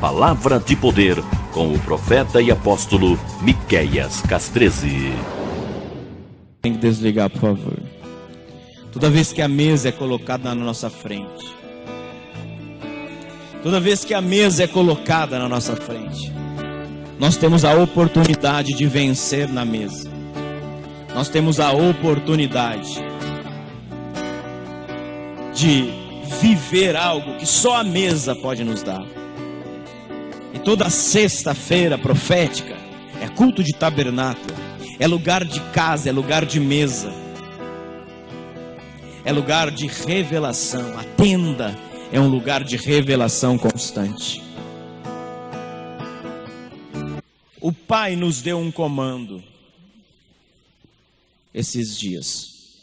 Palavra de Poder, com o profeta e apóstolo Miqueias Castrezi. Tem que desligar, por favor. Toda vez que a mesa é colocada na nossa frente, toda vez que a mesa é colocada na nossa frente, nós temos a oportunidade de vencer na mesa. Nós temos a oportunidade de viver algo que só a mesa pode nos dar. E toda sexta-feira profética é culto de tabernáculo, é lugar de casa, é lugar de mesa, é lugar de revelação. A tenda é um lugar de revelação constante. O Pai nos deu um comando esses dias.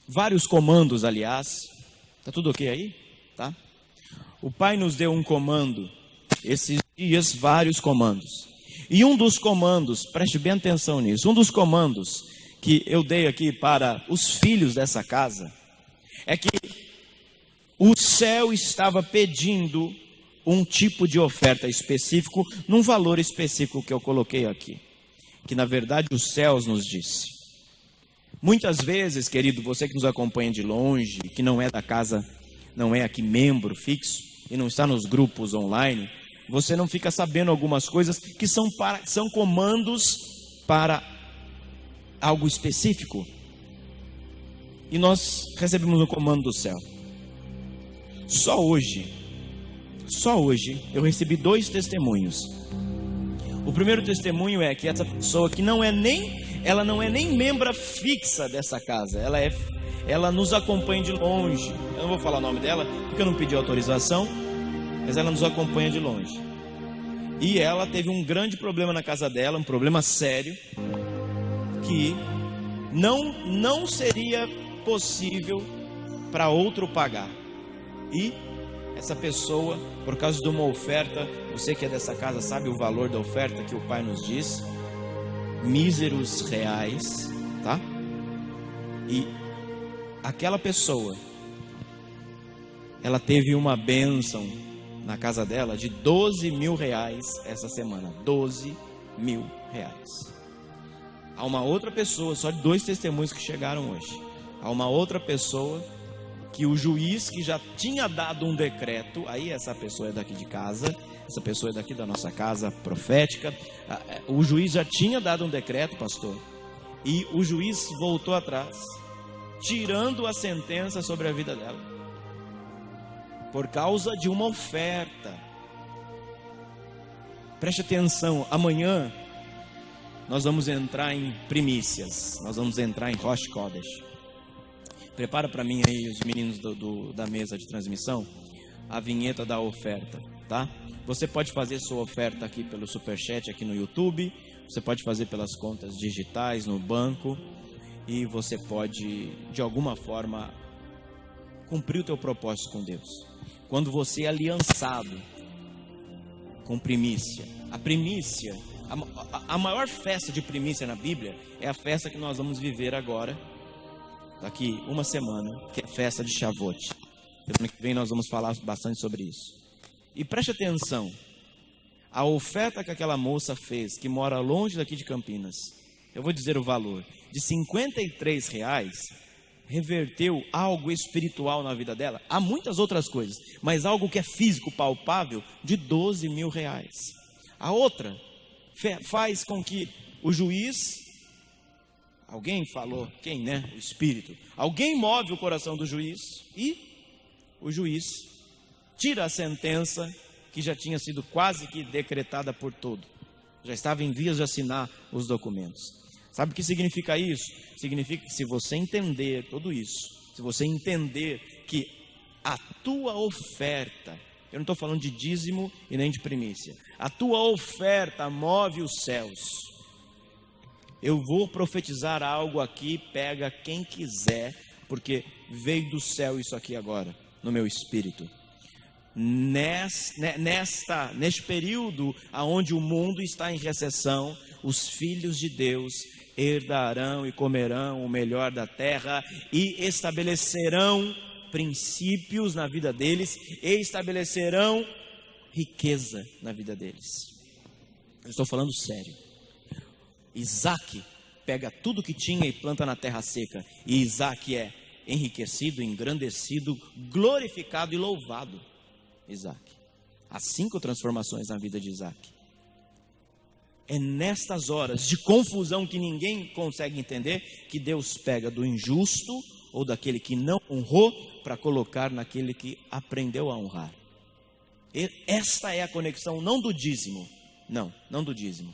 Vários comandos, aliás. Tá tudo ok aí? Tá? O Pai nos deu um comando esses dias, vários comandos. E um dos comandos, preste bem atenção nisso, um dos comandos que eu dei aqui para os filhos dessa casa é que o céu estava pedindo um tipo de oferta específico, num valor específico que eu coloquei aqui, que na verdade os céus nos disse. Muitas vezes, querido, você que nos acompanha de longe, que não é da casa, não é aqui membro fixo e não está nos grupos online, você não fica sabendo algumas coisas que são comandos para algo específico. E nós recebemos um comando do céu. Só hoje eu recebi 2 testemunhos. O primeiro testemunho é que essa pessoa que ela não é nem membro fixa dessa casa, ela nos acompanha de longe. Eu não vou falar o nome dela porque eu não pedi autorização, mas ela nos acompanha de longe. E ela teve um grande problema na casa dela, um problema sério, que não seria possível para outro pagar. E essa pessoa, por causa de uma oferta, você que é dessa casa sabe o valor da oferta que o Pai nos diz, míseros reais, tá? E aquela pessoa, ela teve uma bênção na casa dela de 12 mil reais essa semana. 12 mil reais. Há uma outra pessoa, só 2 testemunhos que chegaram hoje. Há uma outra pessoa que o juiz que já tinha dado um decreto, aí essa pessoa é daqui de casa, essa pessoa é daqui da nossa casa profética, o juiz já tinha dado um decreto, pastor, e o juiz voltou atrás, tirando a sentença sobre a vida dela, por causa de uma oferta. Preste atenção, amanhã nós vamos entrar em primícias, nós vamos entrar em Rosh Kodesh. Prepara para mim aí, os meninos da mesa de transmissão, a vinheta da oferta, tá? Você pode fazer sua oferta aqui pelo Superchat, aqui no YouTube. Você pode fazer pelas contas digitais, no banco. E você pode, de alguma forma, cumprir o teu propósito com Deus. Quando você é aliançado com primícia. A primícia, a maior festa de primícia na Bíblia é a festa que nós vamos viver agora, daqui uma semana, que é a festa de Shavuot. Semana que vem nós vamos falar bastante sobre isso. E preste atenção, a oferta que aquela moça fez, que mora longe daqui de Campinas, eu vou dizer o valor, de R$53, reverteu algo espiritual na vida dela. Há muitas outras coisas, mas algo que é físico, palpável, de 12 mil reais. A outra faz com que o juiz, alguém falou, quem, né? O Espírito. Alguém move o coração do juiz e o juiz tira a sentença que já tinha sido quase que decretada por todo. Já estava em vias de assinar os documentos. Sabe o que significa isso? Significa que se você entender tudo isso, se você entender que a tua oferta, eu não estou falando de dízimo e nem de primícia, a tua oferta move os céus. Eu vou profetizar algo aqui, pega quem quiser, porque veio do céu isso aqui agora, no meu espírito. Neste período onde o mundo está em recessão, os filhos de Deus herdarão e comerão o melhor da terra e estabelecerão princípios na vida deles e estabelecerão riqueza na vida deles. Eu estou falando sério. Isaac pega tudo que tinha e planta na terra seca. E Isaac é enriquecido, engrandecido, glorificado e louvado. Isaac. Há 5 transformações na vida de Isaac. É nestas horas de confusão que ninguém consegue entender que Deus pega do injusto ou daquele que não honrou para colocar naquele que aprendeu a honrar. Esta é a conexão não do dízimo, não do dízimo,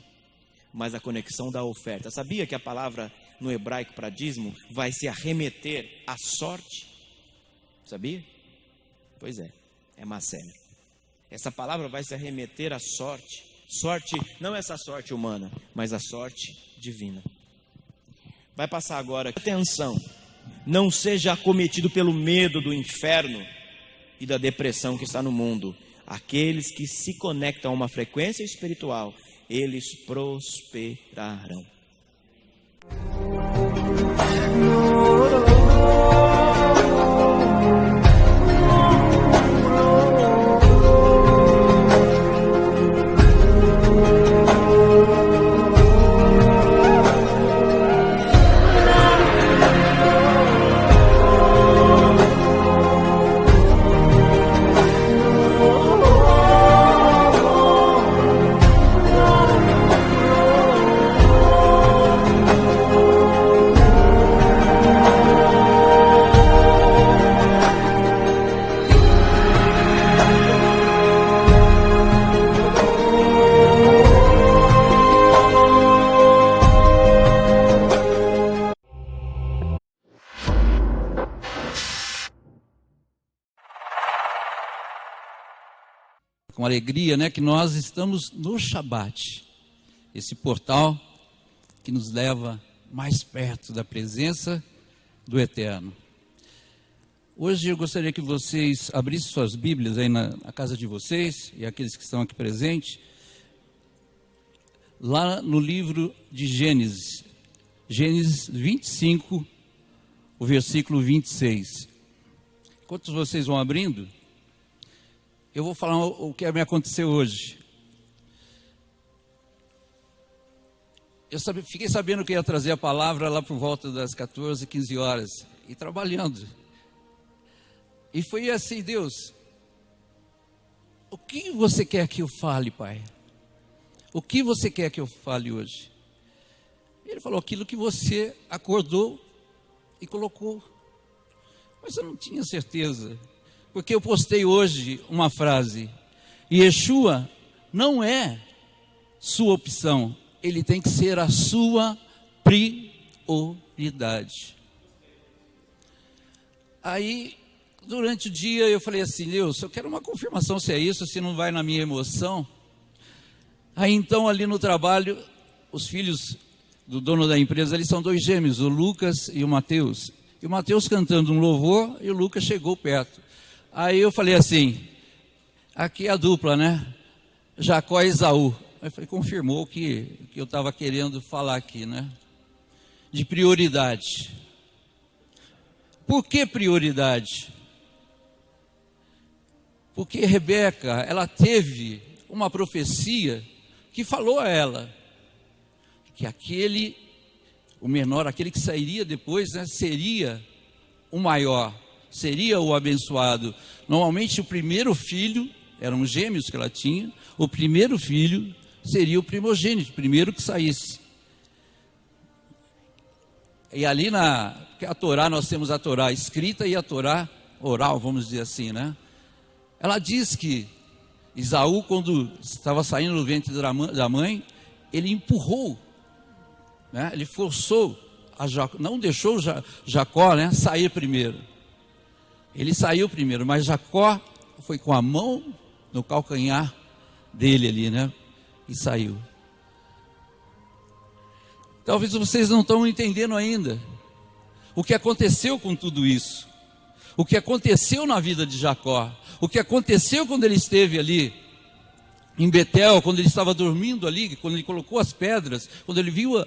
mas a conexão da oferta. Sabia que a palavra no hebraico para dízimo vai se arremeter à sorte? Sabia? Pois é macério. Essa palavra vai se arremeter à sorte. Sorte, não essa sorte humana, mas a sorte divina. Vai passar agora. Atenção, não seja acometido pelo medo do inferno e da depressão que está no mundo. Aqueles que se conectam a uma frequência espiritual, eles prosperarão. Com alegria, né, que nós estamos no Shabat, esse portal que nos leva mais perto da presença do Eterno. Hoje eu gostaria que vocês abrissem suas Bíblias aí na casa de vocês e aqueles que estão aqui presentes, lá no livro de Gênesis, Gênesis 25, o versículo 26. Enquanto vocês vão abrindo, eu vou falar o que me aconteceu hoje. Eu fiquei sabendo que ia trazer a palavra lá por volta das 14, 15 horas. E trabalhando. E foi assim, Deus, o que você quer que eu fale, Pai? O que você quer que eu fale hoje? Ele falou aquilo que você acordou e colocou. Mas eu não tinha certeza. Porque eu postei hoje uma frase: Yeshua não é sua opção, ele tem que ser a sua prioridade. Aí, durante o dia, eu falei assim: Deus, eu quero uma confirmação se é isso, se não vai na minha emoção. Aí então, ali no trabalho, os filhos do dono da empresa, eles são 2 gêmeos, o Lucas e o Mateus. E o Mateus cantando um louvor e o Lucas chegou perto. Aí eu falei assim, aqui é a dupla, né? Jacó e Esaú. Aí eu falei, confirmou que eu estava querendo falar aqui, né? De prioridade. Por que prioridade? Porque Rebeca, ela teve uma profecia que falou a ela que o menor, aquele que sairia depois, né, seria o maior. Seria o abençoado. Normalmente o primeiro filho, eram gêmeos que ela tinha, o primeiro filho seria o primogênito, o primeiro que saísse. E ali a Torá, nós temos a Torá escrita e a Torá oral, vamos dizer assim, né? Ela diz que Esaú, quando estava saindo do ventre da mãe, ele empurrou, né? Ele forçou, não deixou Jacó, né, sair primeiro. Ele saiu primeiro, mas Jacó foi com a mão no calcanhar dele ali, né? E saiu. Talvez vocês não estão entendendo ainda o que aconteceu com tudo isso. O que aconteceu na vida de Jacó. O que aconteceu quando ele esteve ali em Betel, quando ele estava dormindo ali, quando ele colocou as pedras, quando ele viu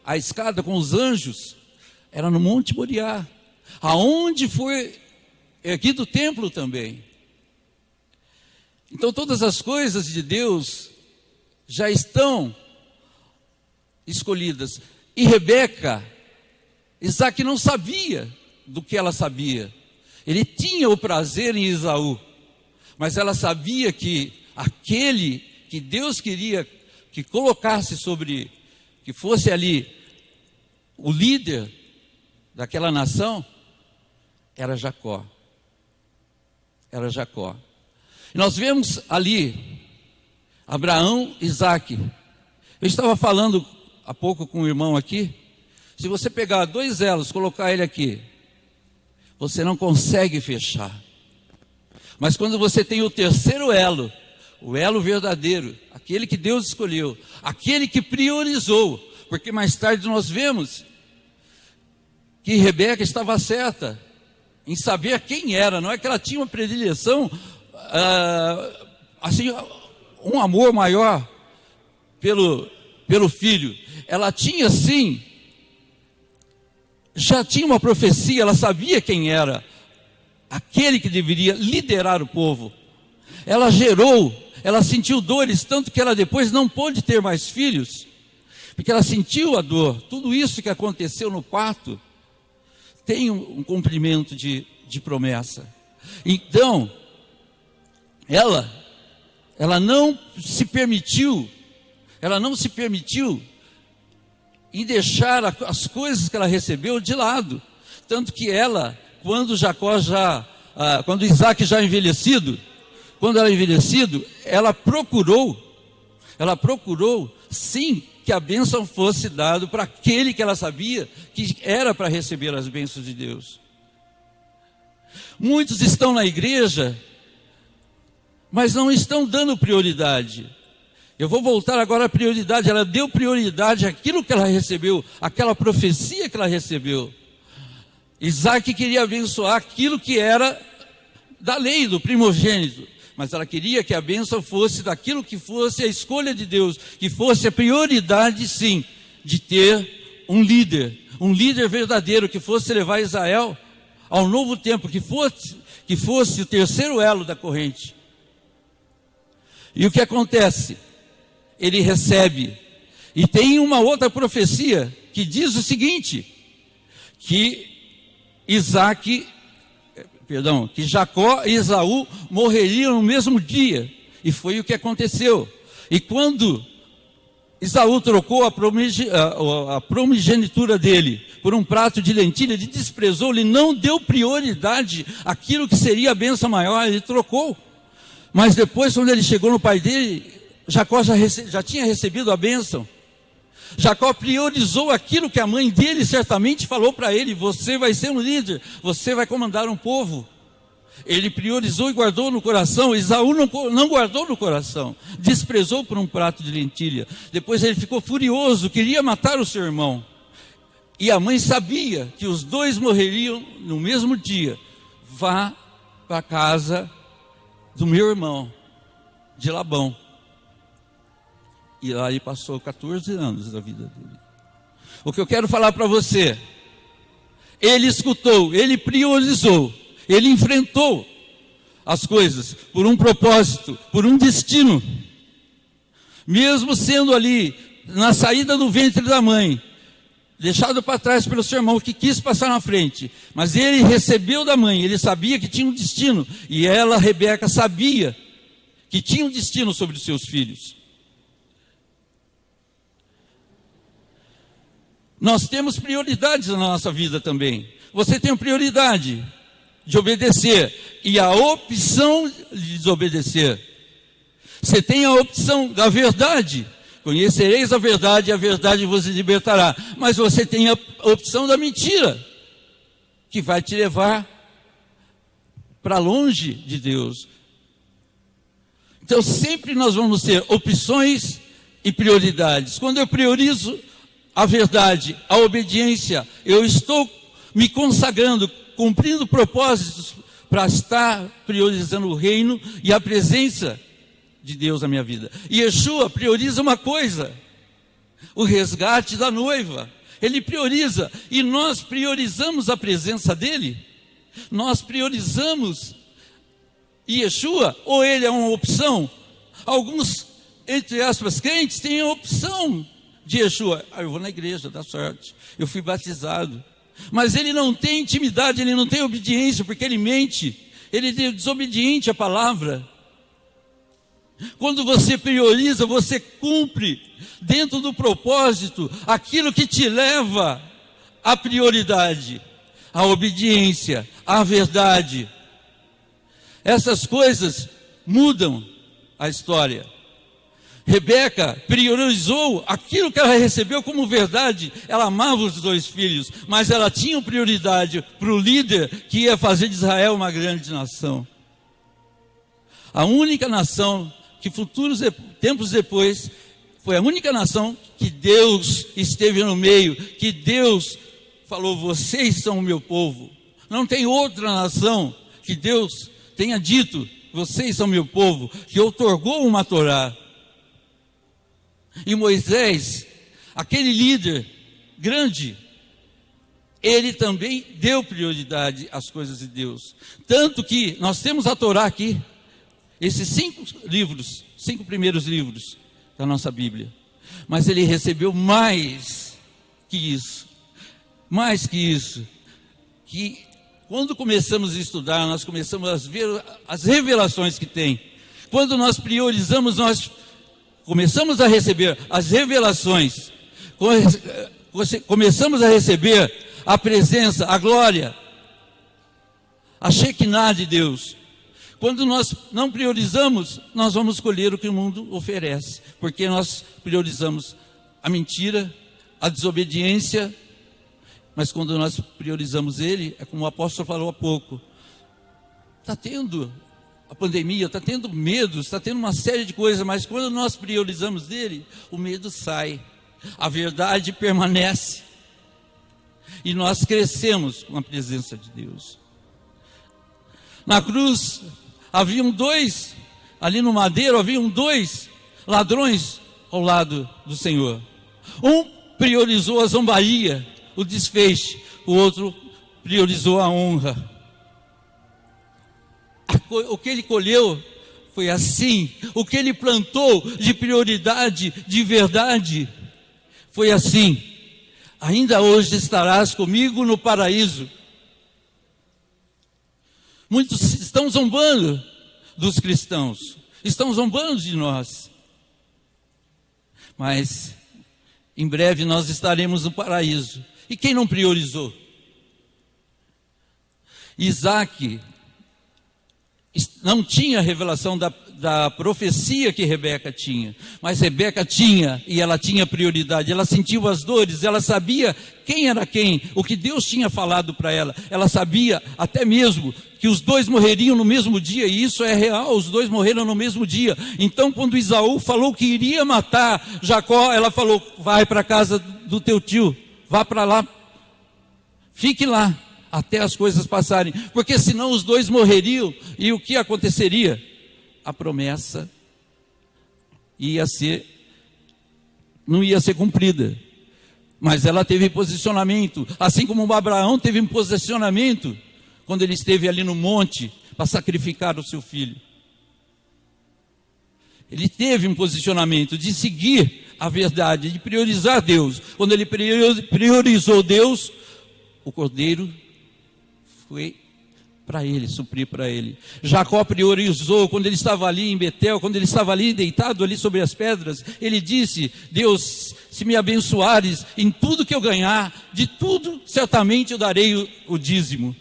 a escada com os anjos. Era no Monte Moriá, aonde foi erguido o templo também. Então todas as coisas de Deus já estão escolhidas. E Rebeca, Isaac não sabia do que ela sabia. Ele tinha o prazer em Esaú, mas ela sabia que aquele que Deus queria que colocasse sobre, que fosse ali o líder daquela nação, era Jacó. Era Jacó. E nós vemos ali Abraão, Isaac. Eu estava falando há pouco com o irmão aqui. Se você pegar 2 elos, colocar ele aqui, você não consegue fechar. Mas quando você tem o terceiro elo, o elo verdadeiro, aquele que Deus escolheu, aquele que priorizou, porque mais tarde nós vemos que Rebeca estava certa em saber quem era. Não é que ela tinha uma predileção, assim, um amor maior pelo filho. Ela tinha sim, já tinha uma profecia, ela sabia quem era aquele que deveria liderar o povo. Ela gerou, ela sentiu dores, tanto que ela depois não pôde ter mais filhos, porque ela sentiu a dor. Tudo isso que aconteceu no parto tem um cumprimento de promessa. Então, ela não se permitiu em deixar as coisas que ela recebeu de lado. Tanto que ela, quando Isaac já envelhecido, ela procurou sim que a bênção fosse dada para aquele que ela sabia que era para receber as bênçãos de Deus. Muitos estão na igreja, mas não estão dando prioridade. Eu vou voltar agora à prioridade. Ela deu prioridade àquilo que ela recebeu, àquela profecia que ela recebeu. Isaac queria abençoar aquilo que era da lei, do primogênito, mas ela queria que a bênção fosse daquilo que fosse a escolha de Deus, que fosse a prioridade, sim, de ter um líder verdadeiro, que fosse levar Israel ao novo tempo, que fosse o terceiro elo da corrente. E o que acontece? Ele recebe, e tem uma outra profecia que diz o seguinte, que Jacó e Esaú morreriam no mesmo dia, e foi o que aconteceu. E quando Esaú trocou a primogenitura dele por um prato de lentilha, ele desprezou, ele não deu prioridade àquilo que seria a bênção maior, ele trocou. Mas depois, quando ele chegou no pai dele, Jacó já tinha recebido a bênção. Jacó priorizou aquilo que a mãe dele certamente falou para ele: você vai ser um líder, você vai comandar um povo. Ele priorizou e guardou no coração. Esaú não guardou no coração, desprezou por um prato de lentilha. Depois ele ficou furioso, queria matar o seu irmão. E a mãe sabia que os dois morreriam no mesmo dia. Vá para a casa do meu irmão, de Labão. E lá ele passou 14 anos da vida dele. O que eu quero falar para você, ele escutou, ele priorizou, ele enfrentou as coisas por um propósito, por um destino. Mesmo sendo ali, na saída do ventre da mãe, deixado para trás pelo seu irmão que quis passar na frente, mas ele recebeu da mãe, ele sabia que tinha um destino, e ela, Rebeca, sabia que tinha um destino sobre os seus filhos. Nós temos prioridades na nossa vida também. Você tem a prioridade de obedecer e a opção de desobedecer. Você tem a opção da verdade. Conhecereis a verdade e a verdade vos libertará. Mas você tem a opção da mentira, que vai te levar para longe de Deus. Então sempre nós vamos ter opções e prioridades. Quando eu priorizo a verdade, a obediência, eu estou me consagrando, cumprindo propósitos para estar priorizando o reino e a presença de Deus na minha vida. E Yeshua prioriza uma coisa: o resgate da noiva. Ele prioriza, e nós priorizamos a presença dele, nós priorizamos Yeshua, ou ele é uma opção. Alguns, entre aspas, crentes têm a opção de Yeshua. Eu vou na igreja, dá sorte, eu fui batizado. Mas ele não tem intimidade, ele não tem obediência, porque ele mente, ele é desobediente à palavra. Quando você prioriza, você cumpre dentro do propósito aquilo que te leva à prioridade, à obediência, à verdade. Essas coisas mudam a história. Rebeca priorizou aquilo que ela recebeu como verdade. Ela amava os 2 filhos, mas ela tinha prioridade para o líder que ia fazer de Israel uma grande nação. A única nação que tempos depois, foi a única nação que Deus esteve no meio, que Deus falou, vocês são o meu povo. Não tem outra nação que Deus tenha dito, vocês são meu povo, que outorgou uma Torá. E Moisés, aquele líder grande, ele também deu prioridade às coisas de Deus. Tanto que nós temos a Torá aqui, esses 5 livros, 5 primeiros livros da nossa Bíblia. Mas ele recebeu mais que isso. Mais que isso. Que quando começamos a estudar, nós começamos a ver as revelações que tem. Quando nós priorizamos, nós começamos a receber as revelações. Começamos a receber a presença, a glória, a Shekinah de Deus. Quando nós não priorizamos, nós vamos colher o que o mundo oferece, porque nós priorizamos a mentira, a desobediência, mas quando nós priorizamos ele, é como o apóstolo falou há pouco, está tendo a pandemia, está tendo medo, está tendo uma série de coisas, mas quando nós priorizamos ele, o medo sai, a verdade permanece, e nós crescemos com a presença de Deus. Na cruz, haviam 2, ali no madeiro, haviam 2 ladrões ao lado do Senhor. Um priorizou a zombaria, o desfecho, o outro priorizou a honra. O que ele colheu foi assim, o que ele plantou de prioridade, de verdade, foi assim. Ainda hoje estarás comigo no paraíso. Muitos estão zombando dos cristãos, estão zombando de nós. Mas em breve nós estaremos no paraíso. E quem não priorizou? Isaac não tinha a revelação da profecia que Rebeca tinha, mas Rebeca tinha, e ela tinha prioridade, ela sentiu as dores, ela sabia quem era quem, o que Deus tinha falado para ela, ela sabia até mesmo que os 2 morreriam no mesmo dia, e isso é real, os 2 morreram no mesmo dia. Então quando Esaú falou que iria matar Jacó, ela falou, vai para a casa do teu tio, vá para lá, fique lá, até as coisas passarem, porque senão os 2 morreriam, e o que aconteceria? A promessa não ia ser cumprida, mas ela teve posicionamento, assim como Abraão teve um posicionamento, quando ele esteve ali no monte, para sacrificar o seu filho. Ele teve um posicionamento de seguir a verdade, de priorizar Deus. Quando ele priorizou Deus, o cordeiro foi para ele, suprir para ele. Jacó priorizou, quando ele estava ali em Betel, quando ele estava ali deitado ali sobre as pedras, ele disse, Deus, se me abençoares em tudo que eu ganhar, de tudo certamente eu darei o dízimo.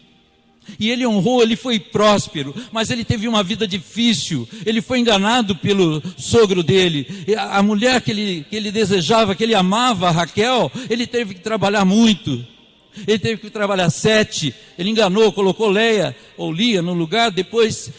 E ele honrou, ele foi próspero, mas ele teve uma vida difícil, ele foi enganado pelo sogro dele, a mulher que ele desejava, que ele amava, Raquel, ele teve que trabalhar muito. Ele teve que trabalhar 7, ele enganou, colocou Leia ou Lia no lugar, depois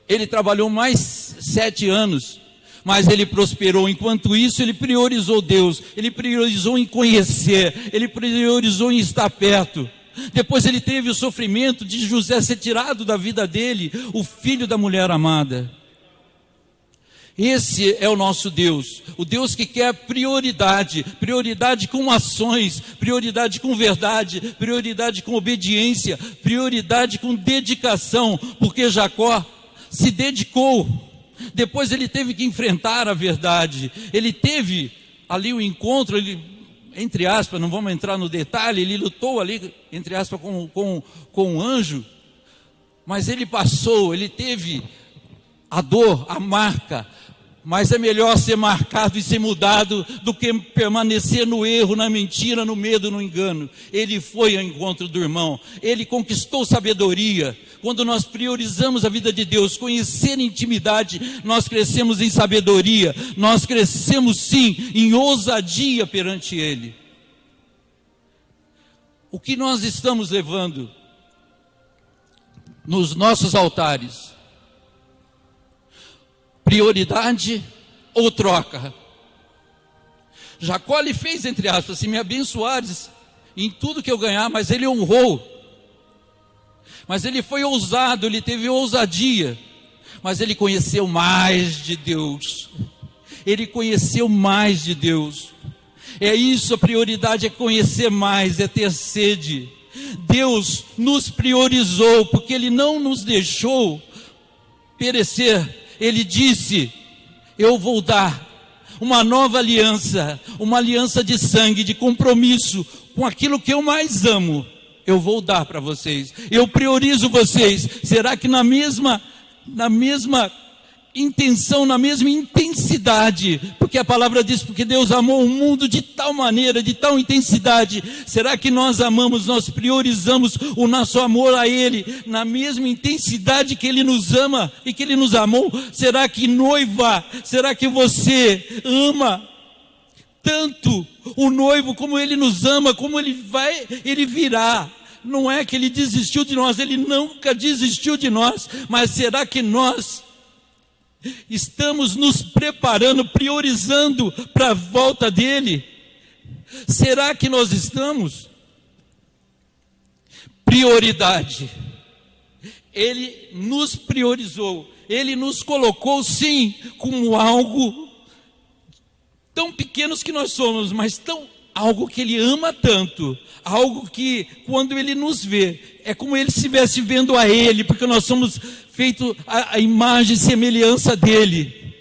ele trabalhou mais 7 anos, mas ele prosperou. Enquanto isso, ele priorizou Deus, ele priorizou em conhecer, ele priorizou em estar perto. Depois ele teve o sofrimento de José ser tirado da vida dele, o filho da mulher amada. Esse é o nosso Deus, o Deus que quer prioridade, prioridade com ações, prioridade com verdade, prioridade com obediência, prioridade com dedicação, porque Jacó se dedicou. Depois ele teve que enfrentar a verdade. Ele teve ali o encontro, ele, entre aspas, não vamos entrar no detalhe, ele lutou ali, entre aspas, com um anjo. Mas ele passou, ele teve a dor, a marca. Mas é melhor ser marcado e ser mudado do que permanecer no erro, na mentira, no medo, no engano. Ele foi ao encontro do irmão, ele conquistou sabedoria. Quando nós priorizamos a vida de Deus, conhecer intimidade, nós crescemos em sabedoria, nós crescemos sim em ousadia perante Ele. O que nós estamos levando nos nossos altares? Prioridade ou troca? Jacó lhe fez, entre aspas, se me abençoares em tudo que eu ganhar, mas ele honrou. Mas ele foi ousado, ele teve ousadia. Mas ele conheceu mais de Deus. Ele conheceu mais de Deus. É isso, a prioridade é conhecer mais, é ter sede. Deus nos priorizou, porque Ele não nos deixou perecer. Ele disse: eu vou dar uma nova aliança, uma aliança de sangue, de compromisso com aquilo que eu mais amo. Eu vou dar para vocês, eu priorizo vocês. Será que na mesma intenção, na mesma intensidade? Porque a palavra diz, porque Deus amou o mundo de tal maneira, de tal intensidade. Será que nós amamos, nós priorizamos o nosso amor a Ele na mesma intensidade que Ele nos ama e que Ele nos amou? Será que, noiva, será que você ama tanto o noivo como Ele nos ama, como Ele virá? Não é que Ele desistiu de nós, Ele nunca desistiu de nós, mas será que nós estamos nos preparando, priorizando para a volta dEle? Será que nós estamos? Prioridade. Ele nos priorizou, Ele nos colocou sim como algo tão pequenos que nós somos, mas algo que Ele ama tanto, algo que quando Ele nos vê, é como Ele estivesse vendo a Ele, porque nós somos feitos a imagem e semelhança dEle.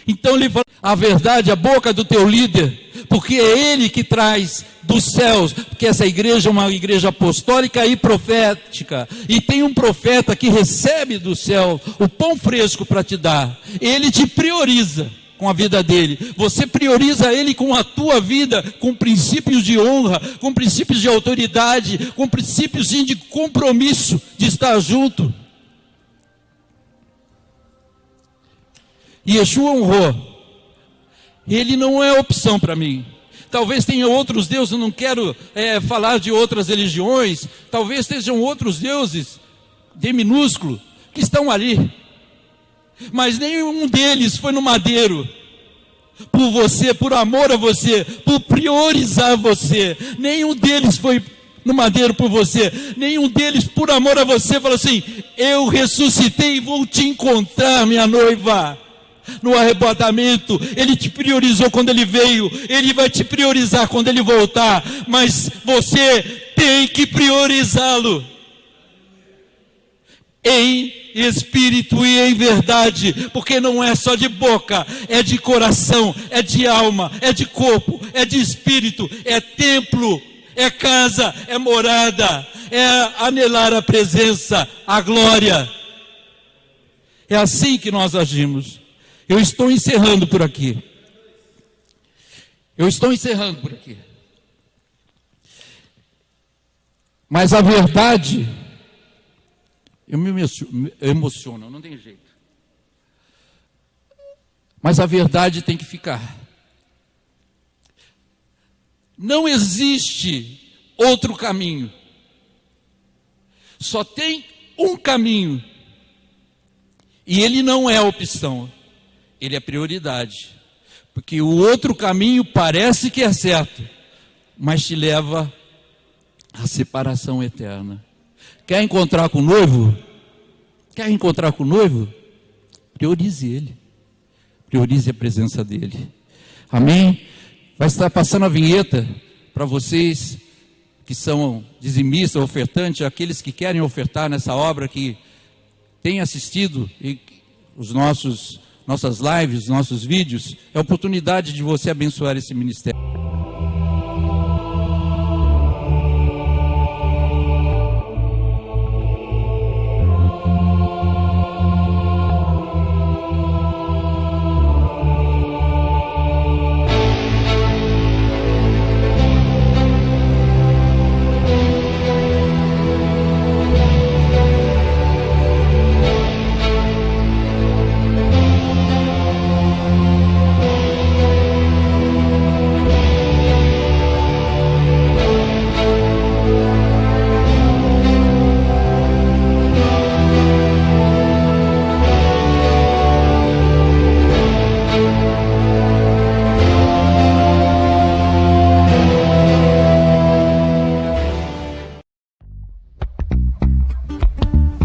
Então Ele fala, a verdade, a boca do teu líder, porque é Ele que traz dos céus, porque essa igreja é uma igreja apostólica e profética, e tem um profeta que recebe do céu o pão fresco para te dar. Ele te prioriza com a vida dele, você prioriza ele com a tua vida, com princípios de honra, com princípios de autoridade, com princípios de compromisso, de estar junto. E Yeshua honrou. Ele não é opção para mim. Talvez tenha outros deuses, eu não quero falar de outras religiões, talvez estejam outros deuses, de minúsculo, que estão ali. Mas nenhum deles foi no madeiro por você, por amor a você, por priorizar você. Nenhum deles foi no madeiro por você. Nenhum deles, por amor a você, falou assim: eu ressuscitei e vou te encontrar, minha noiva. No arrebatamento, Ele te priorizou quando Ele veio, Ele vai te priorizar quando Ele voltar. Mas você tem que priorizá-lo em espírito e em verdade, porque não é só de boca, é de coração, é de alma, é de corpo, é de espírito, é templo, é casa, é morada, é anelar a presença, a glória. É assim que nós agimos. Eu estou encerrando por aqui. Mas a verdade, eu me emociono, não tem jeito. Mas a verdade tem que ficar. Não existe outro caminho. Só tem um caminho. E ele não é opção. Ele é prioridade. Porque o outro caminho parece que é certo, mas te leva à separação eterna. Quer encontrar com o noivo? Priorize ele. Priorize a presença dele. Amém? Vai estar passando a vinheta para vocês que são dizimistas, ofertantes, aqueles que querem ofertar nessa obra que tem assistido nossas lives, nossos vídeos, é a oportunidade de você abençoar esse ministério.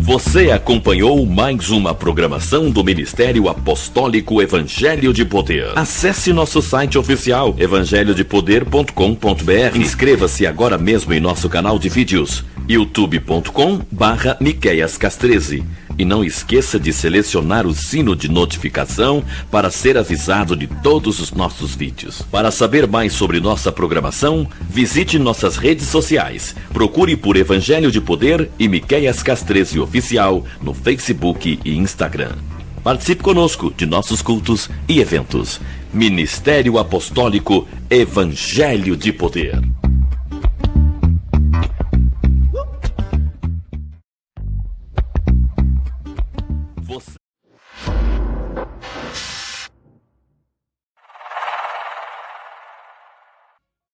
Você acompanhou mais uma programação do Ministério Apostólico Evangelho de Poder. Acesse nosso site oficial evangelhodepoder.com.br. Inscreva-se agora mesmo em nosso canal de vídeos youtube.com/MiqueiasCas13. E não esqueça de selecionar o sino de notificação para ser avisado de todos os nossos vídeos. Para saber mais sobre nossa programação, visite nossas redes sociais. Procure por Evangelho de Poder e Miqueias Cas13 Oficial no Facebook e Instagram. Participe conosco de nossos cultos e eventos. Ministério Apostólico Evangelho de Poder.